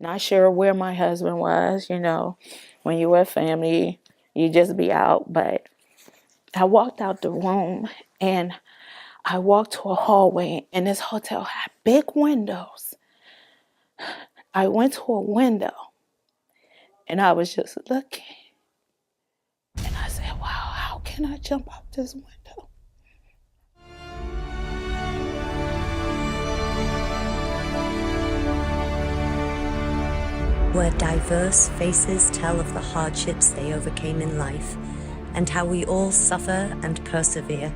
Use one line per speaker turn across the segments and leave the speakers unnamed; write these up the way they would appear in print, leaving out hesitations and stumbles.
not sure where my husband was. When you were a family, you just be out. But I walked out the room and I walked to a hallway, and this hotel had big windows. I went to a window and I was just looking. And I said, wow, how can I jump out this window?
Where diverse faces tell of the hardships they overcame in life and how we all suffer and persevere.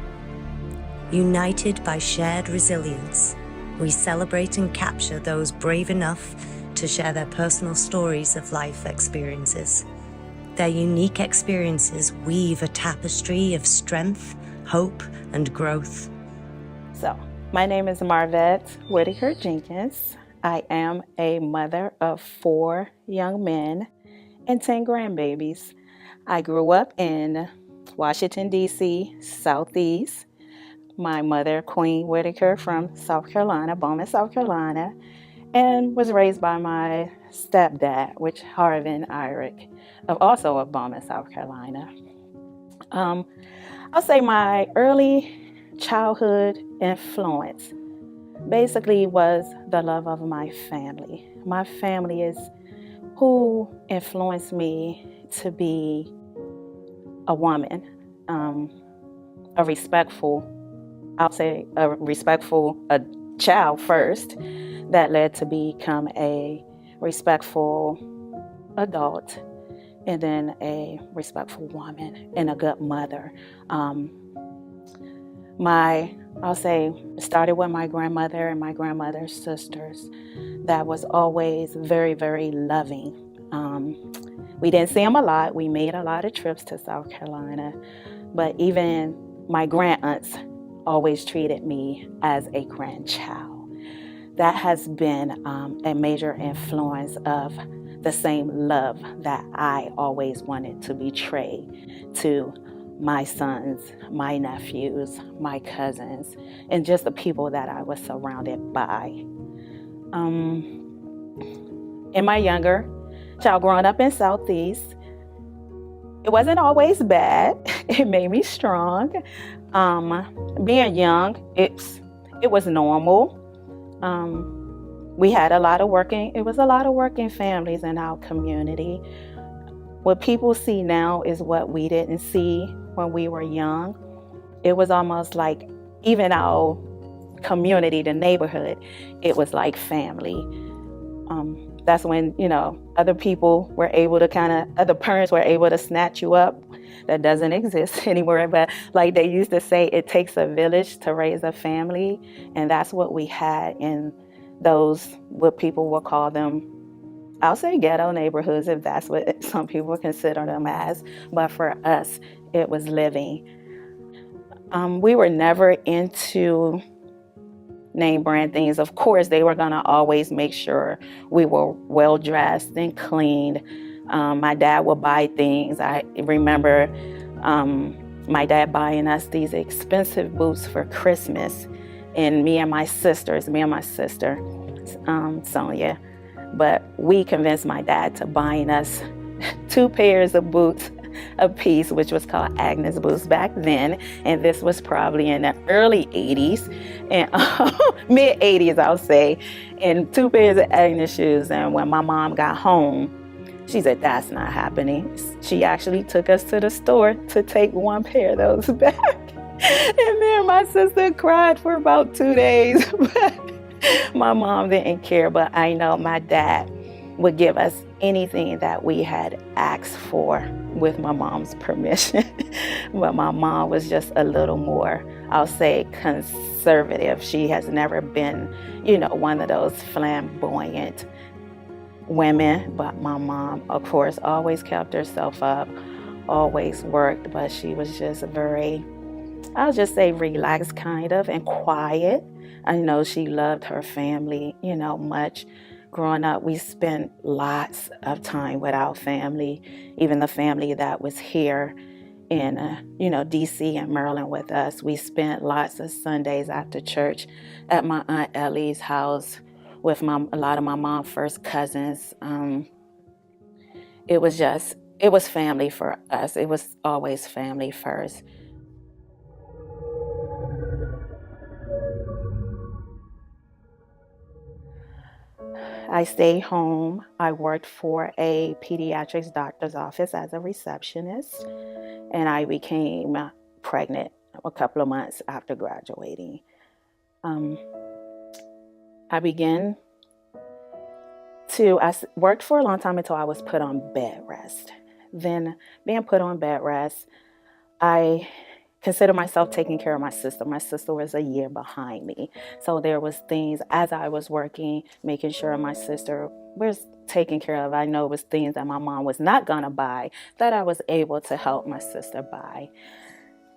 United by shared resilience, we celebrate and capture those brave enough to share their personal stories of life experiences. Their unique experiences weave a tapestry of strength, hope, and growth.
So, my name is Marvette Whitaker Jenkins. I am a mother of 4 young men and 10 grandbabies. I grew up in Washington, D.C., Southeast. My mother, Queen Whitaker from South Carolina, Bowman, South Carolina, and was raised by my stepdad, which Harvin Irick, also of Bowman, South Carolina. I'll say my early childhood influence basically was the love of my family. My family is who influenced me to be a woman, a respectful a child first, that led to become a respectful adult, and then a respectful woman and a good mother. Started with my grandmother and my grandmother's sisters. That was always very, very loving. We didn't see them a lot. We made a lot of trips to South Carolina, but even my grandaunts always treated me as a grandchild. That has been a major influence of the same love that I always wanted to betray to my sons, my nephews, my cousins, and just the people that I was surrounded by. In my younger child growing up in Southeast, it wasn't always bad. It made me strong. Being young, it was normal. We had a lot of working families in our community. What people see now is what we didn't see when we were young. It was almost like even our community, the neighborhood, it was like family. That's when, other parents were able to snatch you up. That doesn't exist anymore, but like they used to say, it takes a village to raise a family. And that's what we had in those, what people will call them, I'll say ghetto neighborhoods, if that's what some people consider them as. But for us, it was living. We were never into name brand things. Of course, they were going to always make sure we were well dressed and cleaned. My dad would buy things. I remember my dad buying us these expensive boots for Christmas, and me and my sister, Sonia. But we convinced my dad to buying us 2 pairs of boots a piece, which was called Agnes boots back then. And this was probably in the early 80s and mid 80s, I'll say, and 2 pairs of Agnes shoes. And when my mom got home, she said, that's not happening. She actually took us to the store to take 1 pair of those back. And me and my sister cried for about 2 days. But my mom didn't care. But I know my dad would give us anything that we had asked for with my mom's permission. But my mom was just a little more, I'll say, conservative. She has never been, one of those flamboyant women. But my mom, of course, always kept herself up, always worked, but she was just very, I'll just say, relaxed kind of, and quiet. I know she loved her family, much. Growing up, we spent lots of time with our family, even the family that was here in, D.C. and Maryland with us. We spent lots of Sundays after church at my Aunt Ellie's house with a lot of my mom's first cousins. It was family for us. It was always family first. I stayed home. I worked for a pediatrics doctor's office as a receptionist, and I became pregnant a couple of months after graduating. I worked for a long time until I was put on bed rest. Then, being put on bed rest, I consider myself taking care of my sister. My sister was a year behind me. So there was things as I was working, making sure my sister was taken care of. I know it was things that my mom was not gonna buy that I was able to help my sister buy.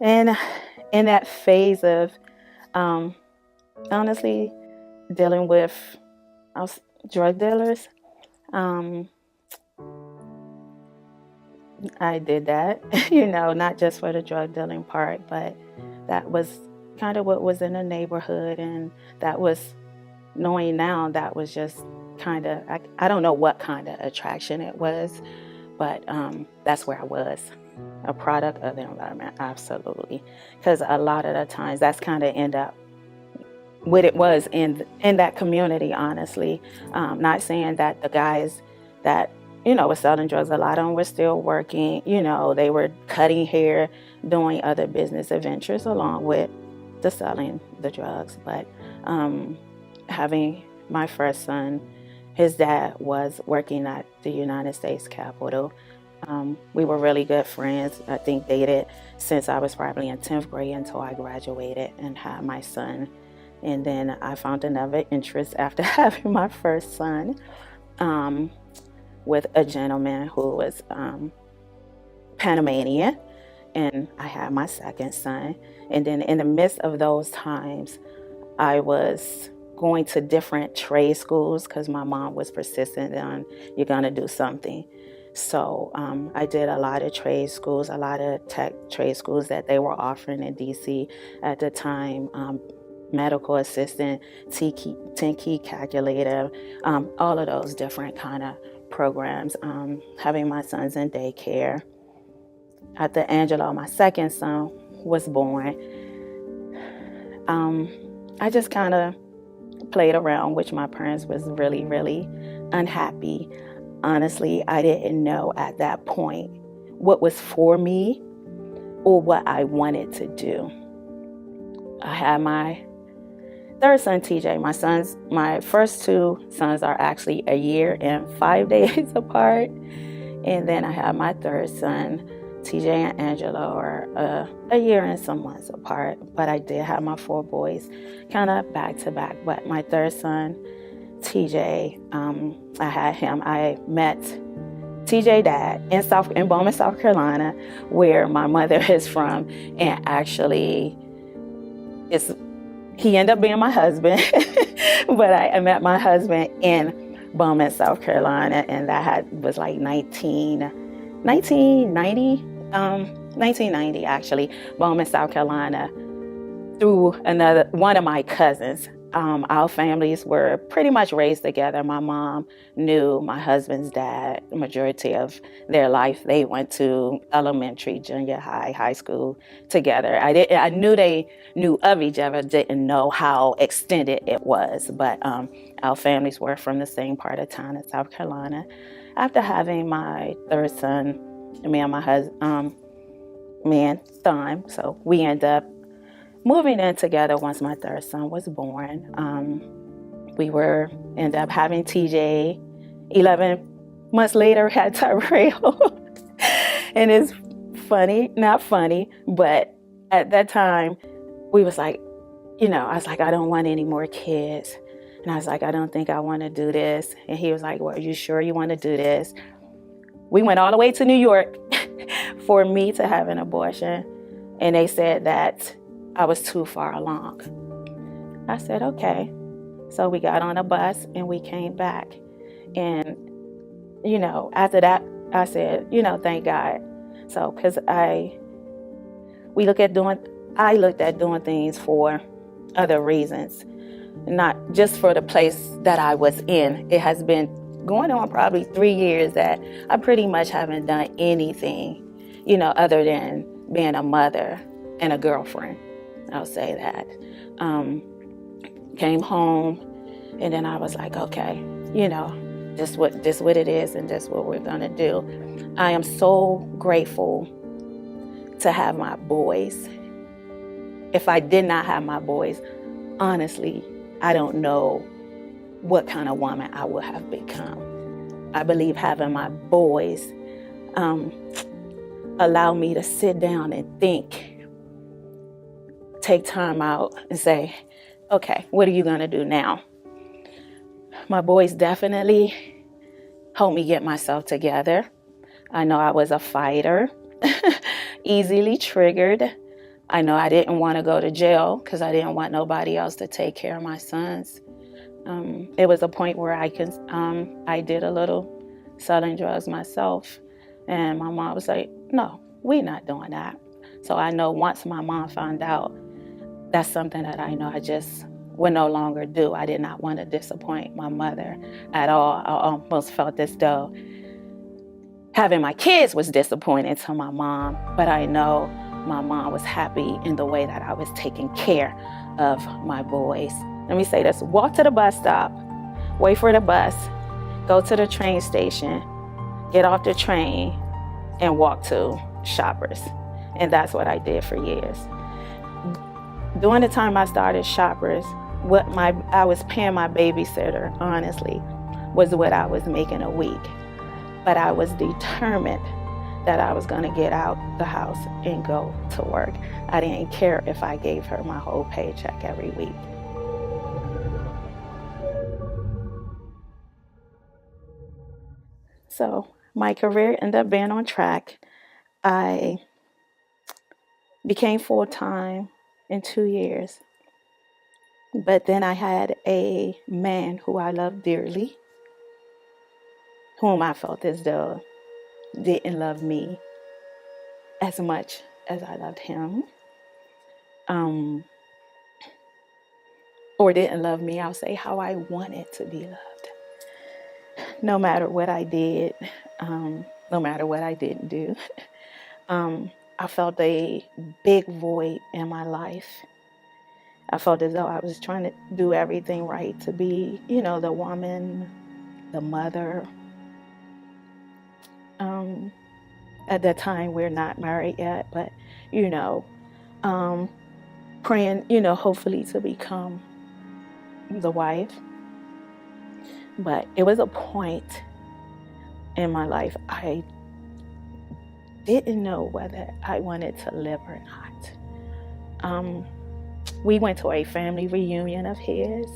And in that phase of honestly dealing with drug dealers, I did that, not just for the drug dealing part, but that was kind of what was in the neighborhood. And that was, knowing now, that was just kind of, I don't know what kind of attraction it was, but that's where I was, a product of the environment, absolutely. Because a lot of the times that's kind of end up what it was in that community, honestly. Not saying that the guys that were selling drugs, a lot of them were still working. They were cutting hair, doing other business adventures along with the selling the drugs. But having my first son, his dad was working at the United States Capitol. We were really good friends. I think dated since I was probably in 10th grade until I graduated and had my son. And then I found another interest after having my first son, with a gentleman who was Panamanian, and I had my second son. And then in the midst of those times, I was going to different trade schools because my mom was persistent on, you're gonna do something. So I did a lot of trade schools, a lot of tech trade schools that they were offering in DC at the time. Medical assistant, 10-key calculator, all of those different kind of programs. Having my sons in daycare. After Angelo, my second son, was born, I just kind of played around, which my parents was really, really unhappy. Honestly, I didn't know at that point what was for me or what I wanted to do. I had my third son, TJ. My first two sons are actually a year and 5 days apart. And then I have my third son, TJ and Angelo, are a year and some months apart. But I did have my 4 boys kind of back to back. But my third son, TJ, I met TJ dad in Bowman, South Carolina, where my mother is from. And actually, he ended up being my husband, but I met my husband in Bowman, South Carolina, and that was like 1990 actually, Bowman, South Carolina, through one of my cousins. Our families were pretty much raised together. My mom knew my husband's dad the majority of their life. They went to elementary, junior high, high school together. I knew they knew of each other, didn't know how extended it was, but our families were from the same part of town in South Carolina. After having my third son, me and my husband, so we ended up moving in together once my third son was born. We ended up having TJ. 11 months later, had Tyrell. And it's funny, not funny, but at that time, we was like, I was like, I don't want any more kids. And I was like, I don't think I want to do this. And he was like, well, are you sure you want to do this? We went all the way to New York for me to have an abortion. And they said that I was too far along. I said, okay. So we got on a bus and we came back. And, after that, I said, thank God. So, because I looked at doing things for other reasons, not just for the place that I was in. It has been going on probably 3 years that I pretty much haven't done anything, other than being a mother and a girlfriend. I'll say that. Came home, and then I was like, okay, this what it is, and this what we're gonna do. I am so grateful to have my boys. If I did not have my boys, honestly, I don't know what kind of woman I would have become. I believe having my boys allow me to sit down and think, take time out and say, okay, what are you going to do now? My boys definitely helped me get myself together. I know I was a fighter, easily triggered. I know I didn't want to go to jail because I didn't want nobody else to take care of my sons. It was a point where I did a little selling drugs myself. And my mom was like, no, we're not doing that. So I know once my mom found out, that's something that I know I just would no longer do. I did not want to disappoint my mother at all. I almost felt as though having my kids was disappointing to my mom, but I know my mom was happy in the way that I was taking care of my boys. Let me say this: walk to the bus stop, wait for the bus, go to the train station, get off the train, and walk to Shoppers. And that's what I did for years. During the time I started Shoppers, I was paying my babysitter, honestly, was what I was making a week. But I was determined that I was going to get out the house and go to work. I didn't care if I gave her my whole paycheck every week. So my career ended up being on track. I became full-time in 2 years. But then I had a man who I loved dearly, whom I felt as though didn't love me as much as I loved him. Or didn't love me, I'll say, how I wanted to be loved. No matter what I did, no matter what I didn't do, I felt a big void in my life. I felt as though I was trying to do everything right to be, the woman, the mother. At that time, we're not married yet, but, praying, hopefully to become the wife. But it was a point in my life I didn't know whether I wanted to live or not. We went to a family reunion of his,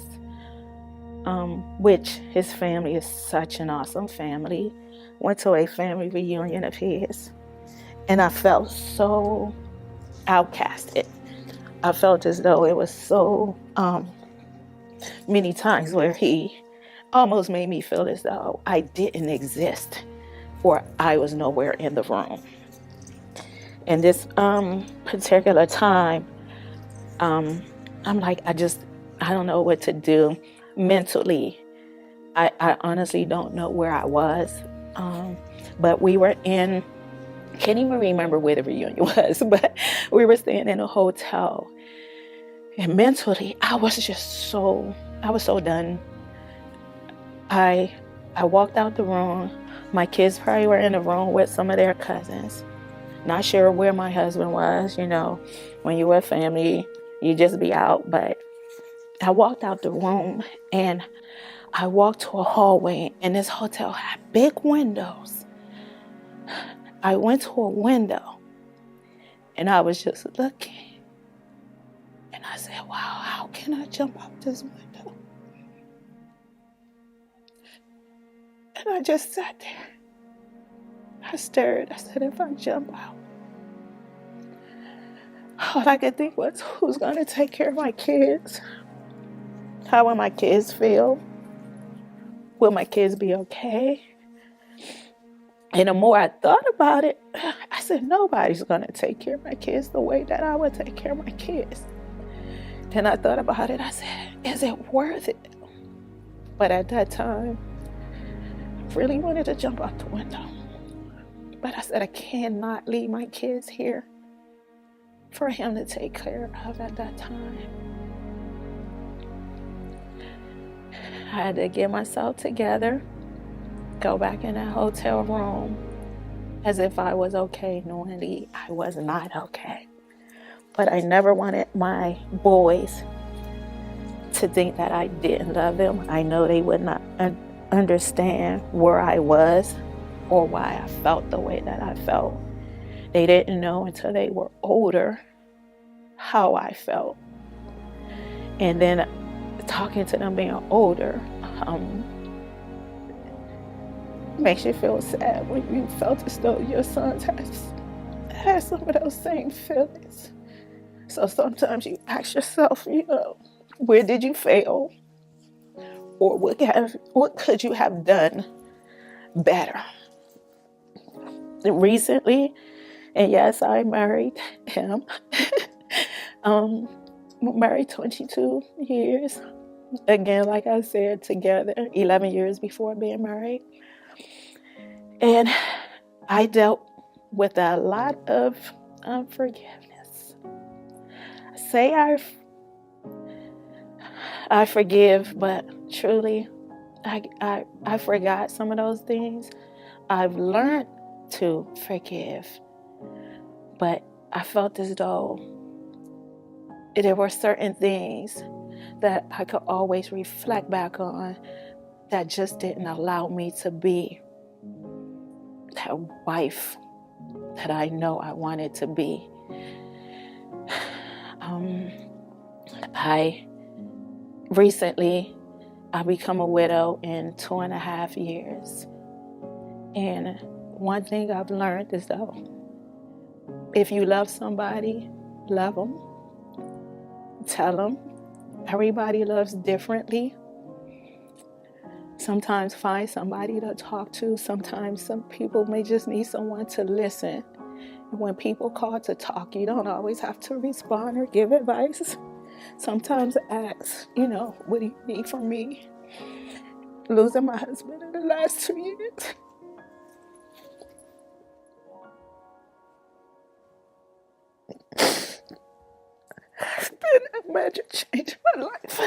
which his family is such an awesome family. Went to a family reunion of his, and I felt so outcasted. I felt as though it was so many times where he almost made me feel as though I didn't exist or I was nowhere in the room. And this particular time, I'm like, I don't know what to do mentally. I honestly don't know where I was. But we were can't even remember where the reunion was, but we were staying in a hotel. And mentally, I was so done. I walked out the room. My kids probably were in the room with some of their cousins. Not sure where my husband was, when you were a family, you just be out. But I walked out the room and I walked to a hallway, and this hotel had big windows. I went to a window and I was just looking. And I said, wow, how can I jump out this window? And I just sat there. I stared. I said, if I jump out, all I could think was, who's going to take care of my kids? How will my kids feel? Will my kids be okay? And the more I thought about it, I said, nobody's going to take care of my kids the way that I would take care of my kids. Then I thought about it. I said, is it worth it? But at that time, I really wanted to jump out the window. But I said, I cannot leave my kids here for him to take care of at that time. I had to get myself together, go back in that hotel room as if I was okay, knowing I was not okay. But I never wanted my boys to think that I didn't love them. I know they would not understand where I was or why I felt the way that I felt. They didn't know until they were older how I felt. And then talking to them being older makes you feel sad when you felt as though your sons had some of those same feelings. So sometimes you ask yourself, where did you fail? Or what could you have done better? Recently, and yes, I married him. Married 22 years. Again, like I said, together 11 years before being married. And I dealt with a lot of unforgiveness. Say I forgive, but truly, I forgot some of those things. I've learned to forgive, but I felt as though there were certain things that I could always reflect back on that just didn't allow me to be that wife that I know I wanted to be. I become a widow in 2.5 years. And one thing I've learned is though, if you love somebody, love them. Tell them. Everybody loves differently. Sometimes find somebody to talk to. Sometimes some people may just need someone to listen. And when people call to talk, you don't always have to respond or give advice. Sometimes ask, what do you need from me? Losing my husband in the last 2 years. It's been a major change in my life.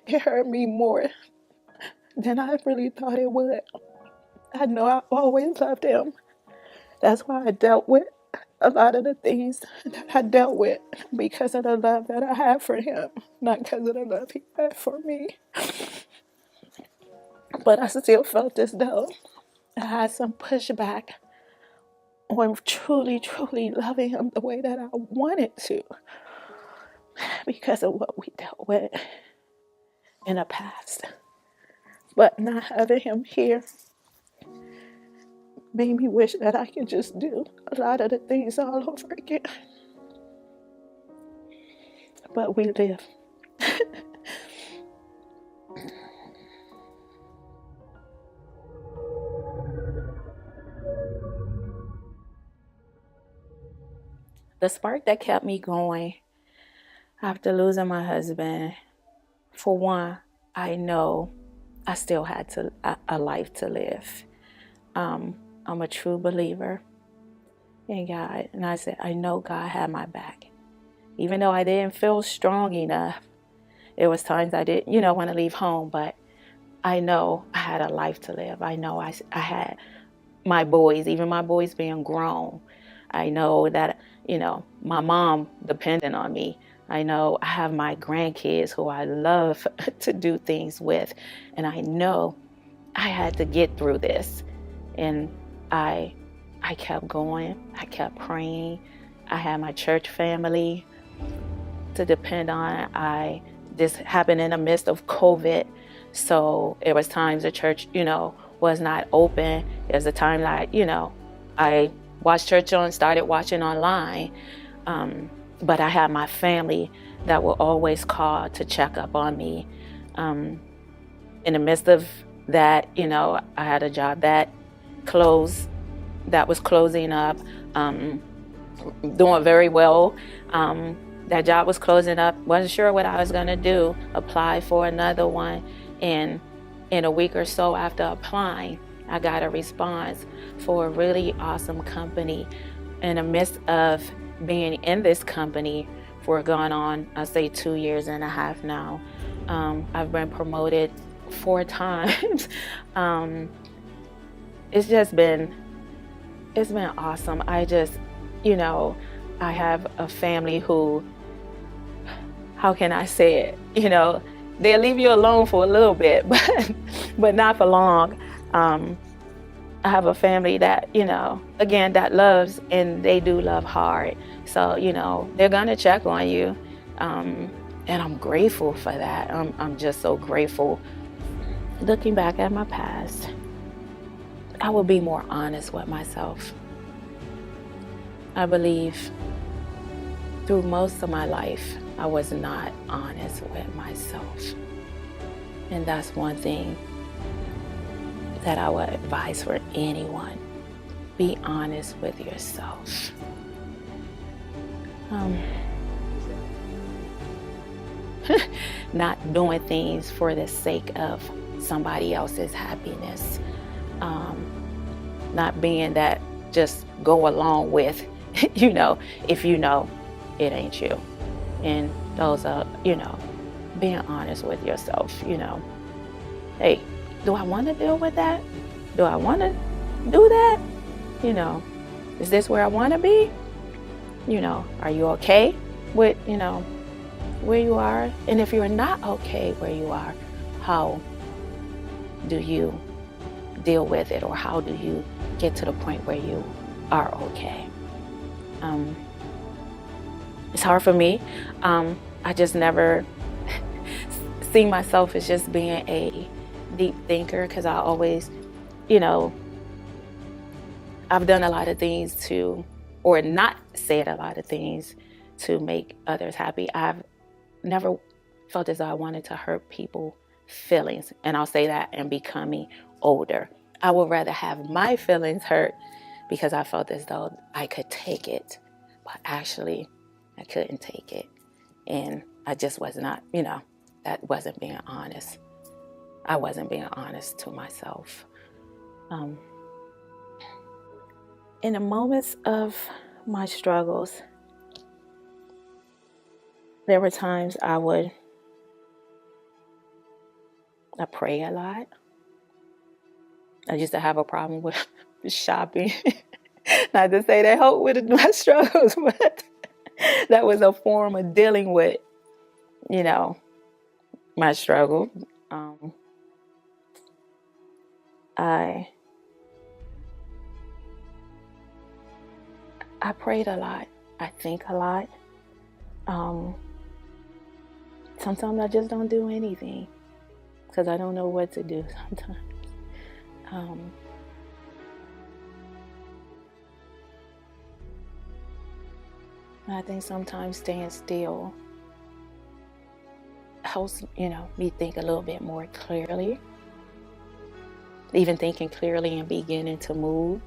It hurt me more than I really thought it would. I know I always loved him. That's why I dealt with a lot of the things that I dealt with, because of the love that I had for him, not because of the love he had for me. But I still felt as though I had some pushback on truly, truly loving him the way that I wanted to, because of what we dealt with in the past. But not having him here made me wish that I could just do a lot of the things all over again. But we live. The spark that kept me going after losing my husband, for one, I know I still had a life to live. I'm a true believer in God. And I said, I know God had my back. Even though I didn't feel strong enough, there was times I didn't, want to leave home, but I know I had a life to live. I know I had my boys, even my boys being grown. I know that, my mom depended on me. I know I have my grandkids who I love to do things with. And I know I had to get through this. And I kept going. I kept praying. I had my church family to depend on. This happened in the midst of COVID. So it was times the church, was not open. There's a time that, I watched church started watching online. But I had my family that will always call to check up on me. In the midst of that, I had a job that was closing up, doing very well. that job was closing up. Wasn't sure what I was going to do. Applied for another one. And in a week or so after applying, I got a response for a really awesome company. In the midst of being in this company for going on, I say 2.5 years now, I've been promoted 4 times. It's been awesome. I have a family who, how can I say it? They'll leave you alone for a little bit, but not for long. I have a family that, again, that loves, and they do love hard. So, they're gonna check on you. And I'm grateful for that. I'm just so grateful. Looking back at my past, I will be more honest with myself. I believe through most of my life, I was not honest with myself. And that's one thing that I would advise for anyone. Be honest with yourself. Not doing things for the sake of somebody else's happiness. Not being that just go along with, if it ain't you. And those are, being honest with yourself, Hey, do I want to deal with that? Do I want to do that? Is this where I want to be? Are you okay with, where you are? And if you're not okay where you are, how do you deal with it? Or how do you get to the point where you are okay? It's hard for me. I just never see myself as just being a deep thinker, because I always, I've done a lot of things or not said a lot of things to make others happy. I've never felt as though I wanted to hurt people's feelings. And I'll say that in becoming older. I would rather have my feelings hurt because I felt as though I could take it. But actually, I couldn't take it. And I just was not, that wasn't being honest. I wasn't being honest to myself. In the moments of my struggles, there were times I pray a lot. I used to have a problem with shopping. Not to say that helped with my struggles, but that was a form of dealing with, my struggle. I prayed a lot. I think a lot. Sometimes I just don't do anything because I don't know what to do sometimes. I think sometimes staying still helps, me think a little bit more clearly. Even thinking clearly and beginning to move.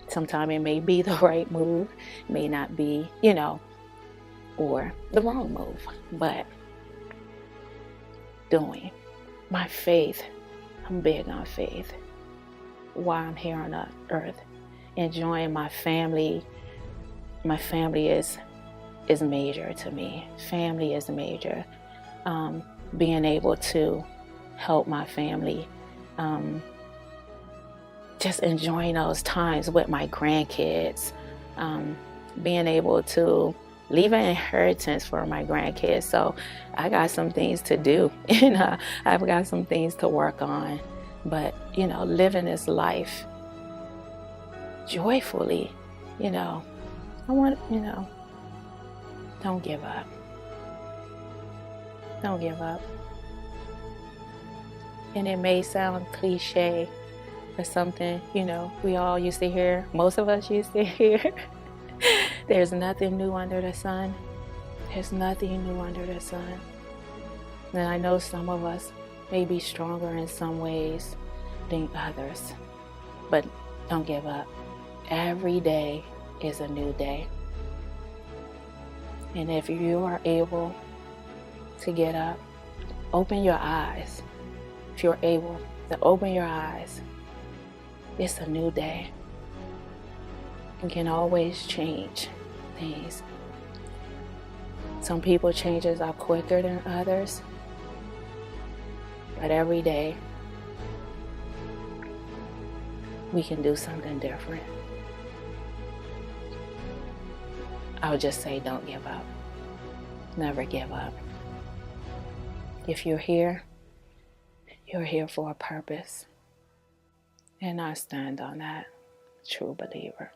Sometimes it may be the right move, may not be, or the wrong move, but doing. My faith, I'm big on faith. While I'm here on earth, enjoying my family. My family is major to me. Family is major. Being able to help my family. Just enjoying those times with my grandkids. Being able to leave an inheritance for my grandkids. So I got some things to do. I've got some things to work on. But, living this life joyfully, I want, don't give up. Don't give up. And it may sound cliche or something, we all used to hear, most of us used to hear, there's nothing new under the sun. There's nothing new under the sun. And I know some of us may be stronger in some ways than others, but don't give up. Every day is a new day. And if you are able to get up, open your eyes. If you're able to open your eyes, it's a new day. You can always change things. Some people changes are quicker than others, but every day we can do something different. I would just say don't give up. Never give up. If you're here for a purpose. And I stand on that, true believer.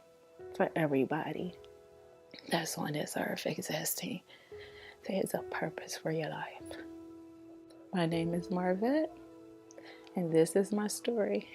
For everybody that's on this earth existing, there's a purpose for your life. My name is Marvette, and this is my story.